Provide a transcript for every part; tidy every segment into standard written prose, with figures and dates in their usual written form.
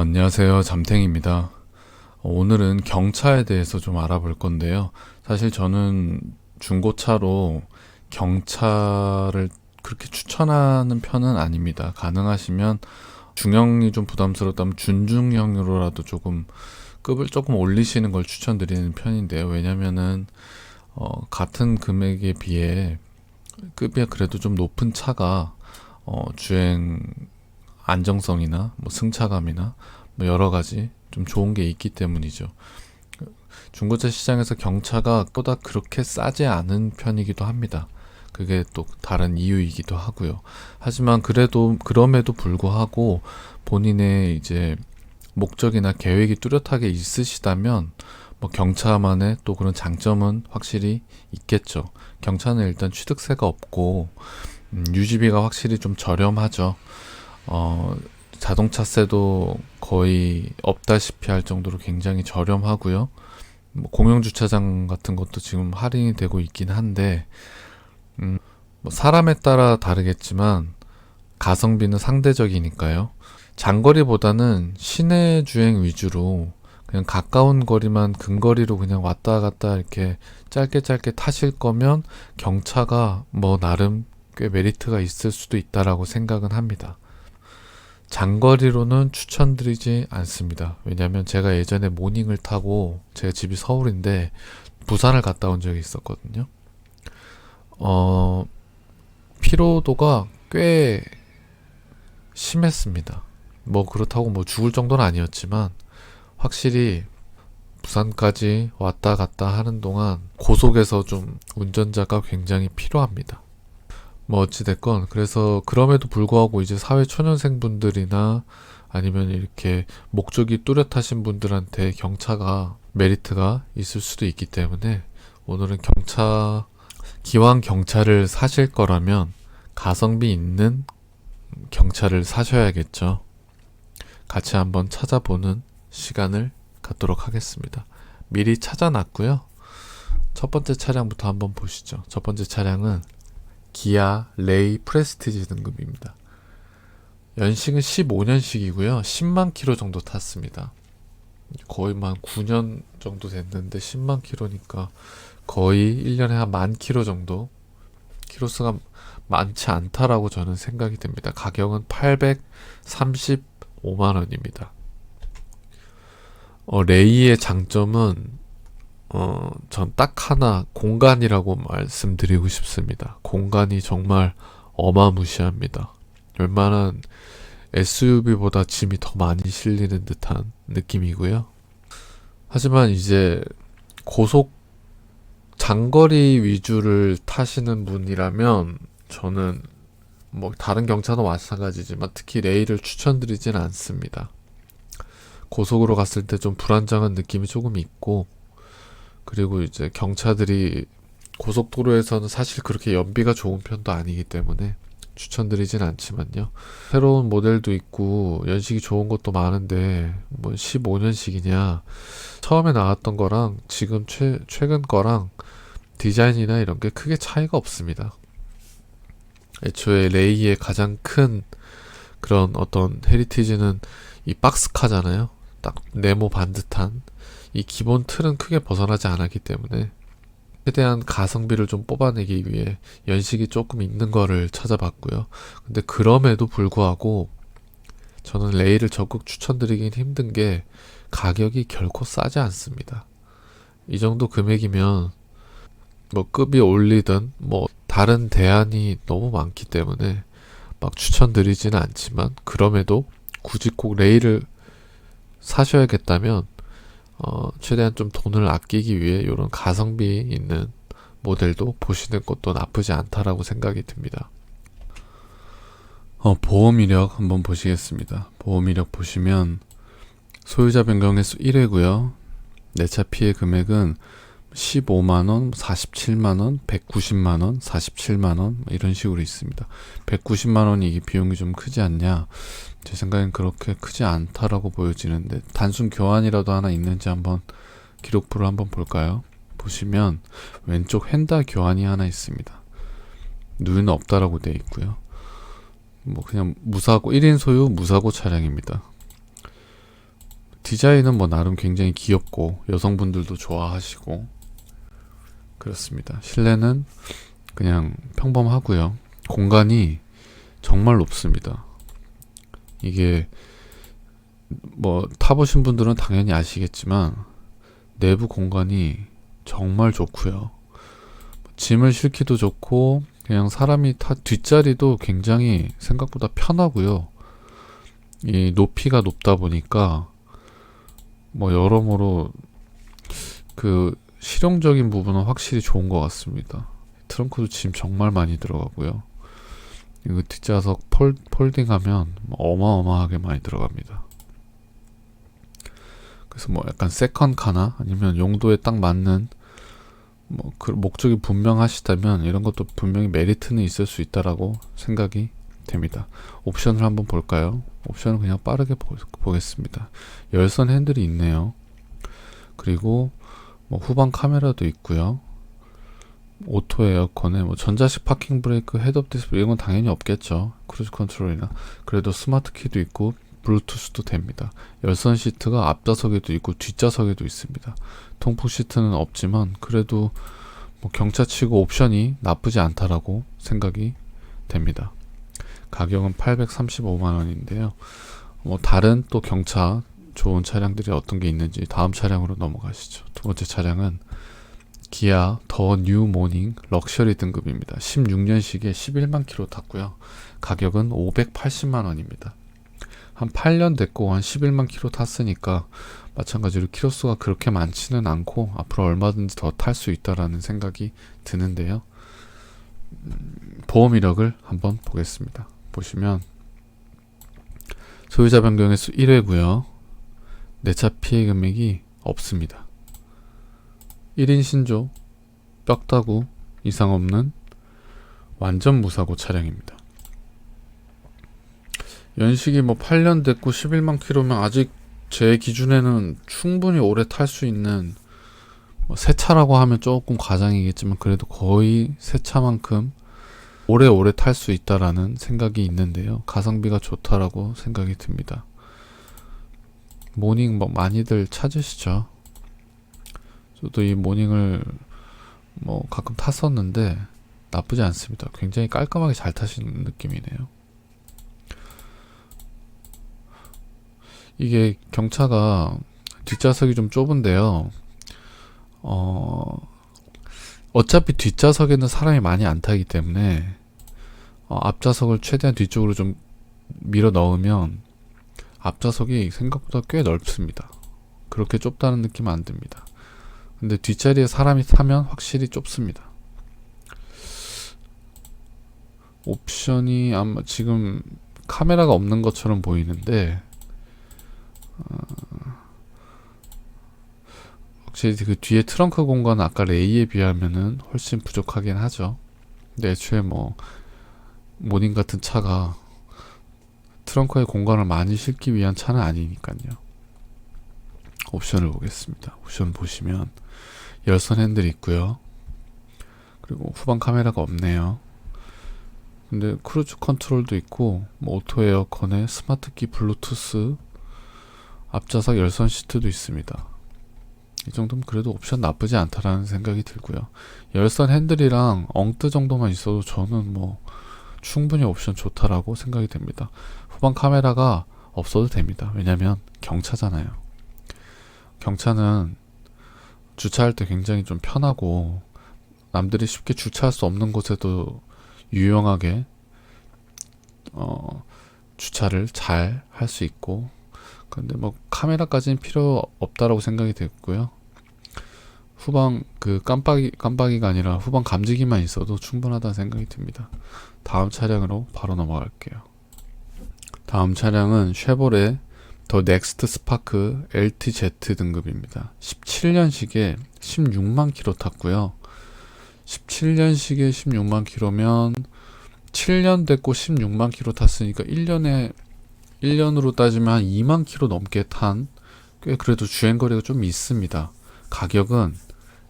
안녕하세요. 잠탱입니다. 오늘은 경차에 대해서 좀 알아볼 건데요. 사실 저는 중고차로 경차를 그렇게 추천하는 편은 아닙니다. 가능하시면 중형이 좀 부담스럽다면 준중형으로라도 조금 급을 조금 올리시는 걸 추천드리는 편인데요. 왜냐면은 같은 금액에 비해 급이 그래도 좀 높은 차가 주행 안정성이나 뭐 승차감이나 뭐 여러 가지 좀 좋은 게 있기 때문이죠. 중고차 시장에서 경차가 보다 그렇게 싸지 않은 편이기도 합니다. 그게 또 다른 이유이기도 하고요. 하지만 그럼에도 불구하고 본인의 이제 목적이나 계획이 뚜렷하게 있으시다면 뭐 경차만의 또 그런 장점은 확실히 있겠죠. 경차는 일단 취득세가 없고 유지비가 확실히 좀 저렴하죠. 자동차세도 거의 없다시피 할 정도로 굉장히 저렴하고요. 뭐 공영주차장 같은 것도 지금 할인이 되고 있긴 한데, 뭐 사람에 따라 다르겠지만, 가성비는 상대적이니까요. 장거리보다는 시내 주행 위주로 그냥 가까운 거리만 근거리로 그냥 왔다 갔다 이렇게 짧게 짧게 타실 거면 경차가 뭐 나름 꽤 메리트가 있을 수도 있다라고 생각은 합니다. 장거리로는 추천드리지 않습니다. 왜냐면 제가 예전에 모닝을 타고 제가 집이 서울인데 부산을 갔다 온 적이 있었거든요. 피로도가 꽤 심했습니다. 뭐 그렇다고 뭐 죽을 정도는 아니었지만 확실히 부산까지 왔다 갔다 하는 동안 고속에서 좀 운전자가 굉장히 필요합니다. 뭐 어찌됐건 그래서 그럼에도 불구하고 이제 사회 초년생 분들이나 아니면 이렇게 목적이 뚜렷하신 분들한테 경차가 메리트가 있을 수도 있기 때문에 오늘은 기왕 경차를 사실 거라면 가성비 있는 경차를 사셔야겠죠. 같이 한번 찾아보는 시간을 갖도록 하겠습니다. 미리 찾아놨고요. 첫 번째 차량부터 한번 보시죠. 첫 번째 차량은 기아 레이 프레스티지 등급입니다. 연식은 15년식이고요. 10만 킬로 정도 탔습니다. 거의 한 9년 정도 됐는데 10만 킬로니까 거의 1년에 한 1만 킬로 정도 키로수가 많지 않다라고 저는 생각이 됩니다. 가격은 835만 원입니다. 레이의 장점은 전 딱 하나 공간이라고 말씀드리고 싶습니다. 공간이 정말 어마무시합니다. 웬만한 SUV보다 짐이 더 많이 실리는 듯한 느낌이고요. 하지만 이제 고속 장거리 위주를 타시는 분이라면 저는 뭐 다른 경차도 마찬가지지만 특히 레이를 추천드리진 않습니다. 고속으로 갔을 때 좀 불안정한 느낌이 조금 있고, 그리고 이제 경차들이 고속도로에서는 사실 그렇게 연비가 좋은 편도 아니기 때문에 추천드리진 않지만요. 새로운 모델도 있고 연식이 좋은 것도 많은데 뭐 15년식이냐, 처음에 나왔던 거랑 지금 최근 거랑 디자인이나 이런 게 크게 차이가 없습니다. 애초에 레이의 가장 큰 그런 어떤 헤리티지는 이 박스카잖아요. 딱 네모 반듯한 이 기본 틀은 크게 벗어나지 않았기 때문에 최대한 가성비를 좀 뽑아내기 위해 연식이 조금 있는 거를 찾아봤고요. 근데 그럼에도 불구하고 저는 레이를 적극 추천드리긴 힘든 게 가격이 결코 싸지 않습니다. 이 정도 금액이면 뭐 급이 올리든 뭐 다른 대안이 너무 많기 때문에 막 추천드리지는 않지만, 그럼에도 굳이 꼭 레이를 사셔야겠다면 최대한 좀 돈을 아끼기 위해 이런 가성비 있는 모델도 보시는 것도 나쁘지 않다라고 생각이 듭니다. 보험 이력 한번 보시겠습니다. 보험 이력 보시면 소유자 변경 횟수 1회고요. 내차 피해 금액은 15만원, 47만원, 190만원, 47만원 이런 식으로 있습니다. 190만원이 이게 비용이 좀 크지 않냐? 제 생각엔 그렇게 크지 않다라고 보여지는데, 단순 교환이라도 하나 있는지 한번 기록부를 한번 볼까요? 보시면 왼쪽 휀다 교환이 하나 있습니다. 누유는 없다라고 되어 있고요. 뭐 그냥 무사고 1인 소유 무사고 차량입니다. 디자인은 뭐 나름 굉장히 귀엽고 여성분들도 좋아하시고 그렇습니다. 실내는 그냥 평범하고요. 공간이 정말 높습니다. 이게 뭐 타보신 분들은 당연히 아시겠지만 내부 공간이 정말 좋고요. 짐을 싣기도 좋고 그냥 사람이 뒷자리도 굉장히 생각보다 편하고요. 이 높이가 높다 보니까 뭐 여러모로 그 실용적인 부분은 확실히 좋은 것 같습니다. 트렁크도 짐 정말 많이 들어가고요. 이거 뒷좌석 폴딩하면 어마어마하게 많이 들어갑니다. 그래서 뭐 약간 세컨카나 아니면 용도에 딱 맞는 뭐 그 목적이 분명하시다면 이런 것도 분명히 메리트는 있을 수 있다라고 생각이 됩니다. 옵션을 한번 볼까요? 옵션은 그냥 빠르게 보겠습니다. 열선 핸들이 있네요. 그리고 뭐 후방 카메라도 있고요. 오토 에어컨에 뭐 전자식 파킹 브레이크, 헤드업 디스플레이 이런 건 당연히 없겠죠. 크루즈 컨트롤이나. 그래도 스마트 키도 있고 블루투스도 됩니다. 열선 시트가 앞좌석에도 있고 뒷좌석에도 있습니다. 통풍 시트는 없지만 그래도 뭐 경차치고 옵션이 나쁘지 않다라고 생각이 됩니다. 가격은 835만원인데요. 뭐 다른 또 경차 좋은 차량들이 어떤 게 있는지 다음 차량으로 넘어가시죠. 두 번째 차량은 기아 더 뉴 모닝 럭셔리 등급입니다. 16년식에 11만 킬로 탔고요. 가격은 580만원입니다. 한 8년 됐고 한 11만 킬로 탔으니까 마찬가지로 키로수가 그렇게 많지는 않고 앞으로 얼마든지 더 탈 수 있다라는 생각이 드는데요. 보험 이력을 한번 보겠습니다. 보시면 소유자 변경 횟수 1회고요. 내차 피해 금액이 없습니다. 1인 신조, 뼈다구 이상 없는 완전 무사고 차량입니다. 연식이 뭐 8년 됐고 11만 킬로면 아직 제 기준에는 충분히 오래 탈 수 있는 뭐 새 차라고 하면 조금 과장이겠지만 그래도 거의 새 차만큼 오래오래 탈 수 있다라는 생각이 있는데요. 가성비가 좋다라고 생각이 듭니다. 모닝 뭐 많이들 찾으시죠. 저도 이 모닝을 뭐 가끔 탔었는데 나쁘지 않습니다. 굉장히 깔끔하게 잘 타시는 느낌이네요. 이게 경차가 뒷좌석이 좀 좁은데요. 어차피 뒷좌석에는 사람이 많이 안 타기 때문에 앞좌석을 최대한 뒤쪽으로 좀 밀어 넣으면 앞좌석이 생각보다 꽤 넓습니다. 그렇게 좁다는 느낌은 안 듭니다. 근데 뒷자리에 사람이 타면 확실히 좁습니다. 옵션이 아마 지금 카메라가 없는 것처럼 보이는데 확실히 그 뒤에 트렁크 공간은 아까 레이에 비하면은 훨씬 부족하긴 하죠. 근데 애초에 뭐 모닝 같은 차가 트렁크에 공간을 많이 싣기 위한 차는 아니니까요. 옵션을 보겠습니다. 옵션 보시면 열선 핸들이 있고요. 그리고 후방 카메라가 없네요. 근데 크루즈 컨트롤도 있고 뭐 오토 에어컨에 스마트키, 블루투스, 앞좌석 열선 시트도 있습니다. 이 정도면 그래도 옵션 나쁘지 않다라는 생각이 들고요. 열선 핸들이랑 엉뜨 정도만 있어도 저는 뭐 충분히 옵션 좋다라고 생각이 됩니다. 후방 카메라가 없어도 됩니다. 왜냐면 경차잖아요. 경차는 주차할 때 굉장히 좀 편하고 남들이 쉽게 주차할 수 없는 곳에도 유용하게 주차를 잘 할 수 있고 근데 뭐 카메라까지는 필요 없다라고 생각이 됐고요. 후방 그 깜빡이가 아니라 후방 감지기만 있어도 충분하다는 생각이 듭니다. 다음 차량으로 바로 넘어갈게요. 다음 차량은 쉐보레 더 넥스트 스파크 LTZ 등급입니다. 17년식에 16만 킬로 탔고요. 17년식에 16만 킬로면 7년 됐고 16만 킬로 탔으니까 1년으로 따지면 한 2만 킬로 넘게 탄 꽤 그래도 주행거리가 좀 있습니다. 가격은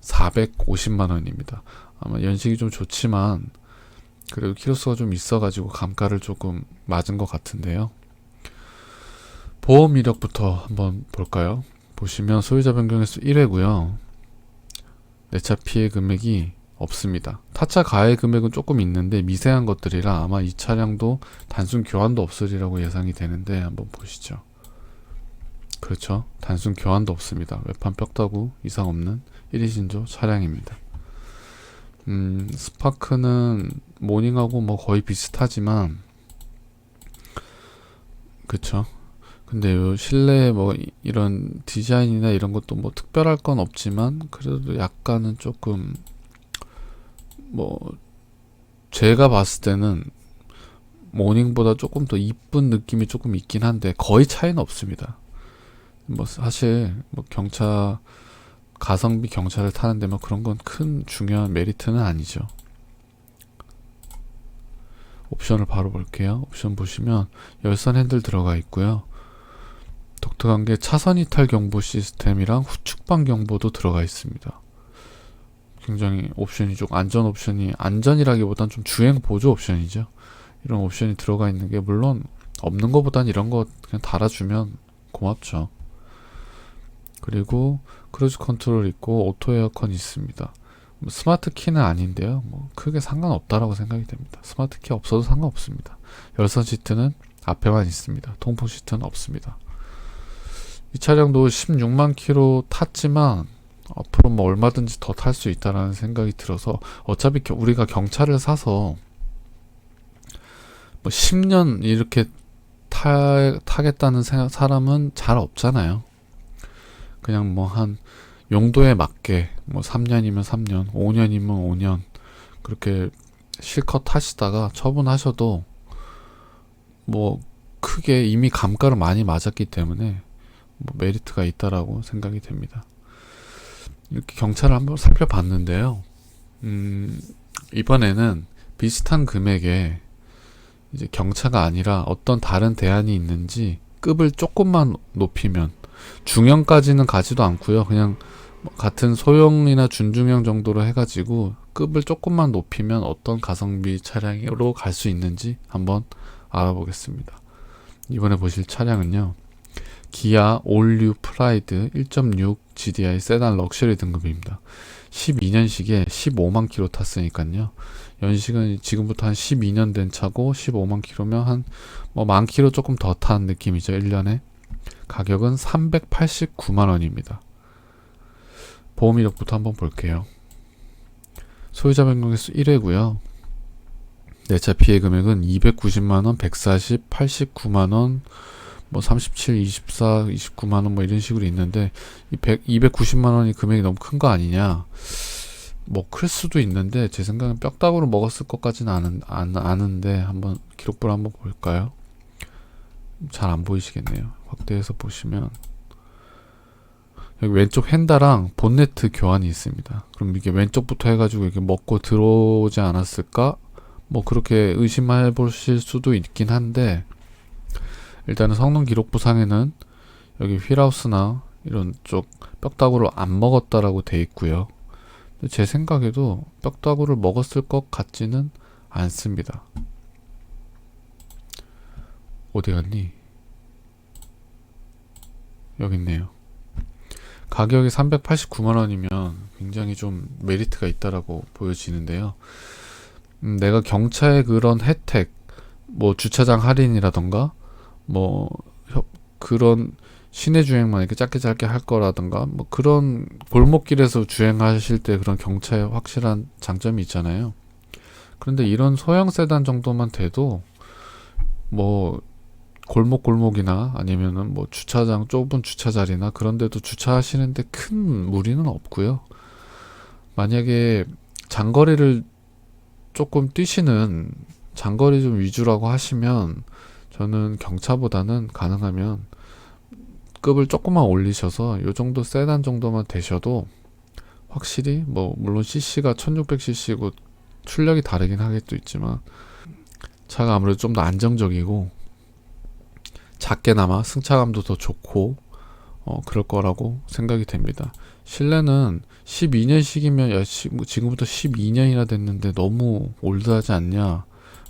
450만 원입니다. 아마 연식이 좀 좋지만 그래도 키로수가 좀 있어가지고 감가를 조금 맞은 것 같은데요. 보험 이력부터 한번 볼까요? 보시면 소유자 변경횟수 1회고요. 내차 피해 금액이 없습니다. 타차 가해 금액은 조금 있는데 미세한 것들이라 아마 이 차량도 단순 교환도 없으리라고 예상이 되는데 한번 보시죠. 그렇죠. 단순 교환도 없습니다. 외판 뼈다구 이상 없는 1위 신조 차량입니다. 스파크는 모닝하고 뭐 거의 비슷하지만 그쵸. 근데 요 실내 뭐 이런 디자인이나 이런 것도 뭐 특별할 건 없지만 그래도 약간은 조금 뭐 제가 봤을 때는 모닝보다 조금 더 이쁜 느낌이 조금 있긴 한데 거의 차이는 없습니다. 뭐 사실 뭐 경차 가성비 경차를 타는데 뭐 그런 건 큰 중요한 메리트는 아니죠. 옵션을 바로 볼게요. 옵션 보시면 열선 핸들 들어가 있고요. 독특한 게 차선 이탈 경보 시스템이랑 후측방 경보도 들어가 있습니다. 굉장히 옵션이 좀 안전 옵션이 안전이라기보단 좀 주행 보조 옵션이죠. 이런 옵션이 들어가 있는 게 물론 없는 것보단 이런 거 그냥 달아주면 고맙죠. 그리고 크루즈 컨트롤 있고 오토 에어컨 있습니다. 뭐 스마트 키는 아닌데요. 뭐 크게 상관없다라고 생각이 됩니다. 스마트 키 없어도 상관없습니다. 열선 시트는 앞에만 있습니다. 통풍 시트는 없습니다. 이 차량도 16만 킬로 탔지만 앞으로 뭐 얼마든지 더 탈 수 있다라는 생각이 들어서 어차피 우리가 경차를 사서 뭐 10년 이렇게 타겠다는 사람은 잘 없잖아요. 그냥 뭐 한 용도에 맞게 뭐 3년이면 3년, 5년이면 5년 그렇게 실컷 타시다가 처분하셔도 뭐 크게 이미 감가를 많이 맞았기 때문에 뭐 메리트가 있다라고 생각이 됩니다. 이렇게 경차를 한번 살펴봤는데요. 이번에는 비슷한 금액에 이제 경차가 아니라 어떤 다른 대안이 있는지 급을 조금만 높이면 중형까지는 가지도 않고요. 그냥 같은 소형이나 준중형 정도로 해가지고 급을 조금만 높이면 어떤 가성비 차량으로 갈 수 있는지 한번 알아보겠습니다. 이번에 보실 차량은요. 기아 올뉴 프라이드 1.6 GDI 세단 럭셔리 등급입니다. 12년식에 15만 킬로 탔으니까요. 연식은 지금부터 한 12년 된 차고 15만 킬로면 한 뭐 만 킬로 조금 더 탄 느낌이죠. 1년에. 가격은 389만 원입니다. 보험 이력부터 한번 볼게요. 소유자 변경횟수 1회고요. 내차 피해 금액은 290만원, 140, 89만원, 뭐 37, 24, 29만원 뭐 이런 식으로 있는데 290만원이 금액이 너무 큰 거 아니냐. 뭐 클 수도 있는데 제 생각엔 뼈다구로 먹었을 것까지는 아는데 한번 기록부를 한번 볼까요? 잘 안 보이시겠네요. 확대해서 보시면 여기 왼쪽 핸다랑 본네트 교환이 있습니다. 그럼 이게 왼쪽부터 해가지고 이렇게 먹고 들어오지 않았을까? 뭐 그렇게 의심해 보실 수도 있긴 한데 일단은 성능 기록부 상에는 여기 휠하우스나 이런 쪽 뼈다구를 안 먹었다라고 돼 있고요. 제 생각에도 뼈다구를 먹었을 것 같지는 않습니다. 어디 갔니? 여기 있네요. 가격이 389만원이면 굉장히 좀 메리트가 있다라고 보여지는데요. 내가 경차의 그런 혜택, 뭐 주차장 할인이라던가 뭐 그런 시내 주행만 이렇게 짧게 할 거라던가 뭐 그런 골목길에서 주행하실 때 그런 경차의 확실한 장점이 있잖아요. 그런데 이런 소형 세단 정도만 돼도 뭐 골목이나 아니면은 뭐 주차장 좁은 주차자리나 그런 데도 주차하시는데 큰 무리는 없고요. 만약에 장거리를 조금 뛰시는 장거리 좀 위주라고 하시면 저는 경차보다는 가능하면 급을 조금만 올리셔서 요 정도 세단 정도만 되셔도 확실히 뭐 물론 CC가 1600cc고 출력이 다르긴 하겠도 있지만 차가 아무래도 좀 더 안정적이고 작게나마 승차감도 더 좋고 그럴 거라고 생각이 됩니다. 실내는 12년식이면 야, 지금부터 12년이나 됐는데 너무 올드하지 않냐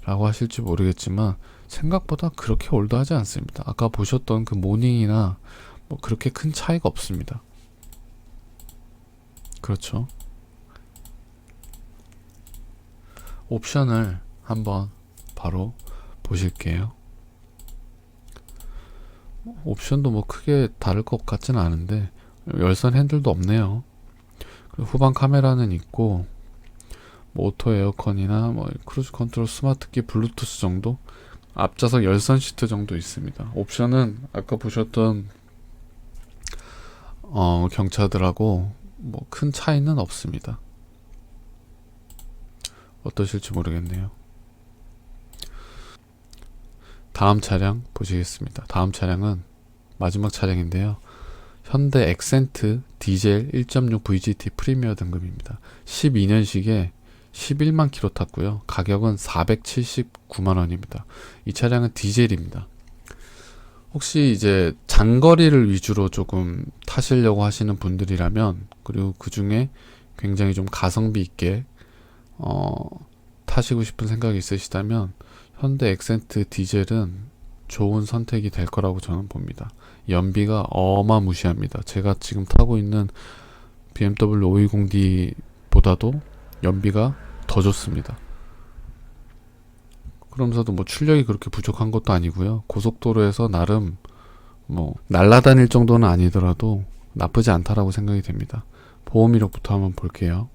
라고 하실지 모르겠지만 생각보다 그렇게 올드하지 않습니다. 아까 보셨던 그 모닝이나 뭐 그렇게 큰 차이가 없습니다. 그렇죠. 옵션을 한번 바로 보실게요. 옵션도 뭐 크게 다를 것 같지는 않은데 열선 핸들도 없네요. 그리고 후방 카메라는 있고 뭐 오토 에어컨이나 뭐 크루즈 컨트롤 스마트키 블루투스 정도, 앞좌석 열선 시트 정도 있습니다. 옵션은 아까 보셨던 경차들하고 뭐 큰 차이는 없습니다. 어떠실지 모르겠네요. 다음 차량 보시겠습니다. 다음 차량은 마지막 차량인데요. 현대 액센트 디젤 1.6 VGT 프리미어 등급입니다. 12년식에 11만 킬로 탔고요. 가격은 479만 원입니다. 이 차량은 디젤입니다. 혹시 이제 장거리를 위주로 조금 타시려고 하시는 분들이라면, 그리고 그 중에 굉장히 좀 가성비 있게 타시고 싶은 생각이 있으시다면 현대 액센트 디젤은 좋은 선택이 될 거라고 저는 봅니다. 연비가 어마무시합니다. 제가 지금 타고 있는 BMW 520D보다도 연비가 더 좋습니다. 그러면서도 뭐 출력이 그렇게 부족한 것도 아니고요. 고속도로에서 나름 뭐 날아다닐 정도는 아니더라도 나쁘지 않다라고 생각이 됩니다. 보험 이력부터 한번 볼게요.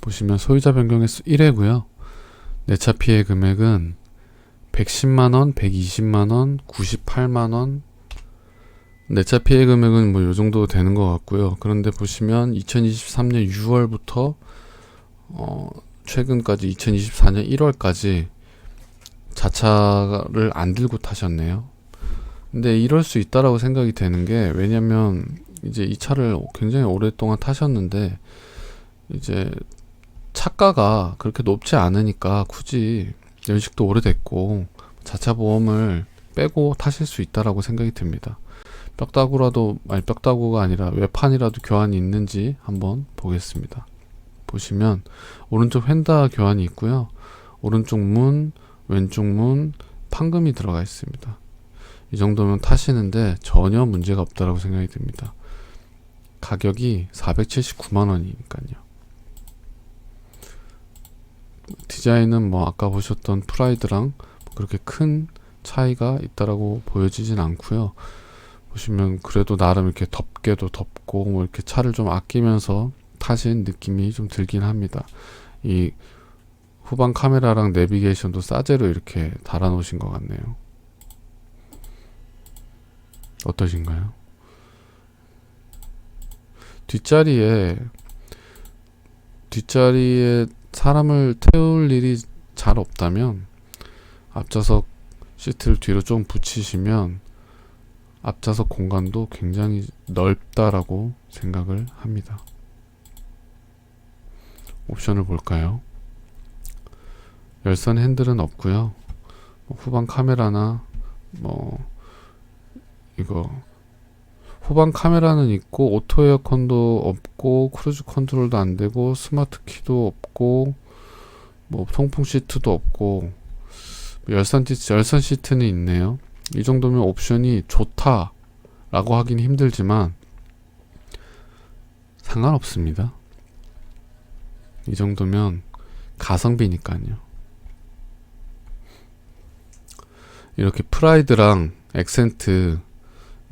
보시면 소유자 변경 횟수 1회고요. 내차 피해 금액은 110만원, 120만원, 98만원. 내차 피해 금액은 뭐 요정도 되는 것 같고요. 그런데 보시면 2023년 6월부터 최근까지 2024년 1월까지 자차를 안 들고 타셨네요. 근데 이럴 수 있다라고 생각이 되는 게, 왜냐면 이제 이 차를 굉장히 오랫동안 타셨는데 이제 차가가 그렇게 높지 않으니까 굳이 연식도 오래됐고 자차 보험을 빼고 타실 수 있다라고 생각이 듭니다. 뼈다구가 아니라 외판이라도 교환이 있는지 한번 보겠습니다. 보시면 오른쪽 휀다 교환이 있고요. 오른쪽 문, 왼쪽 문 판금이 들어가 있습니다. 이 정도면 타시는데 전혀 문제가 없다라고 생각이 듭니다. 가격이 479만 원이니까요. 디자인은 뭐 아까 보셨던 프라이드랑 그렇게 큰 차이가 있다라고 보여지진 않고요. 보시면 그래도 나름 이렇게 덥게도 덥고 뭐 이렇게 차를 좀 아끼면서 타신 느낌이 좀 들긴 합니다. 이 후방 카메라랑 내비게이션도 싸제로 이렇게 달아 놓으신 것 같네요. 어떠신가요? 뒷자리에 사람을 태울 일이 잘 없다면 앞좌석 시트를 뒤로 좀 붙이시면 앞좌석 공간도 굉장히 넓다라고 생각을 합니다. 옵션을 볼까요? 열선 핸들은 없고요. 후방 카메라나 이거 후방 카메라는 있고 오토 에어컨도 없고 크루즈 컨트롤도 안 되고 스마트 키도 없고 뭐 통풍 시트도 없고 열선 시트는 있네요. 이 정도면 옵션이 좋다라고 하긴 힘들지만 상관없습니다. 이 정도면 가성비니까요. 이렇게 프라이드랑 액센트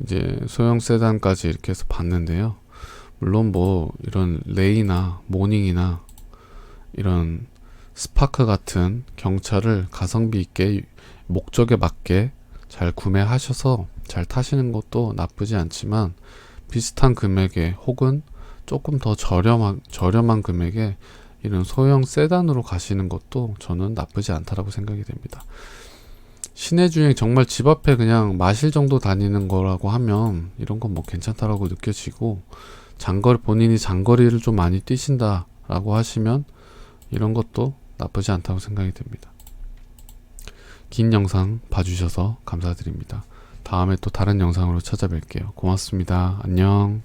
이제 소형 세단까지 이렇게 해서 봤는데요. 물론 뭐 이런 레이나 모닝이나 이런 스파크 같은 경차를 가성비 있게 목적에 맞게 잘 구매하셔서 잘 타시는 것도 나쁘지 않지만, 비슷한 금액에 혹은 조금 더 저렴한 금액에 이런 소형 세단으로 가시는 것도 저는 나쁘지 않다라고 생각이 됩니다. 시내 주행 정말 집 앞에 그냥 마실 정도 다니는 거라고 하면 이런 건 뭐 괜찮다라고 느껴지고, 본인이 장거리를 좀 많이 뛰신다라고 하시면 이런 것도 나쁘지 않다고 생각이 됩니다. 긴 영상 봐주셔서 감사드립니다. 다음에 또 다른 영상으로 찾아뵐게요. 고맙습니다. 안녕.